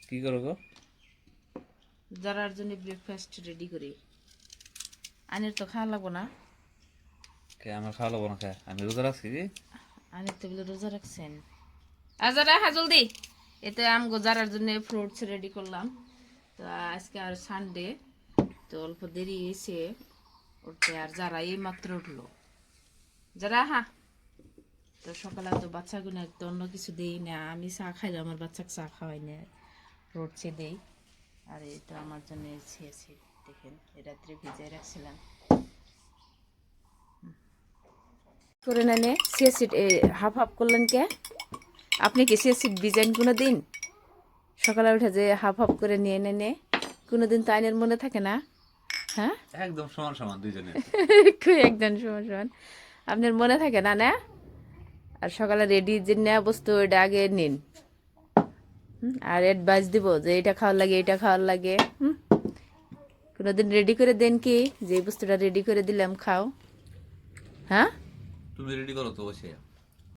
কি করো গো? যারার জন্য ব্রেকফাস্ট রেডি করি। আনের তো খাওয়া লাগবো না। কে আমার খাওয়া লাগবো না? খায় আমি রোজা রাখছি যে। আনের তো বলে রোজা রাখছেন। আর যারা হ্যাঁ জলদি এতে আমগো যারার জন্য ফ্রুটস রেডি করলাম। তো আজকে আর সানডে, তো অল্প দেরি হয়েছে উঠতে। আর যারা এই মাত্র উঠলো, যারা হ্যাঁ, তো সকালে তো বাচ্চাগুলো তো অন্য কিছু দেই না, আমি চা খাইলে আমার বাচ্চাকে চা খাওয়াই না, ফ্রুটসে দেই। আর এই তো আমার জন্য ছিয়েছি, দেখেন এই রাত্রে ভিজিয়ে রাখছিলাম করে না নে সিয়াসিড হাফ হাফ করলেন কে? আপনি কি সিয়াসিড ভিজাইন কোনো দিন সকালে উঠে যে হাফ হাফ করে নিয়ে নে কোনো দিন তো আইনের মনে থাকে না? হ্যাঁ একদম সমান সমান দুইজনে। একদম সমান সমান আপনার মনে থাকে না না? আর সকালে রেডি যে নেওয়া বস্তু ওইটা আগে নিন। আর অ্যাডভাইস দিব যে এটা খাওয়ার লাগে এটা খাওয়ার লাগে। কোনোদিন রেডি করে দেন কি যে এই বস্তুটা রেডি করে দিলাম খাও? হ্যাঁ তুমি রেডি করো তো বসে।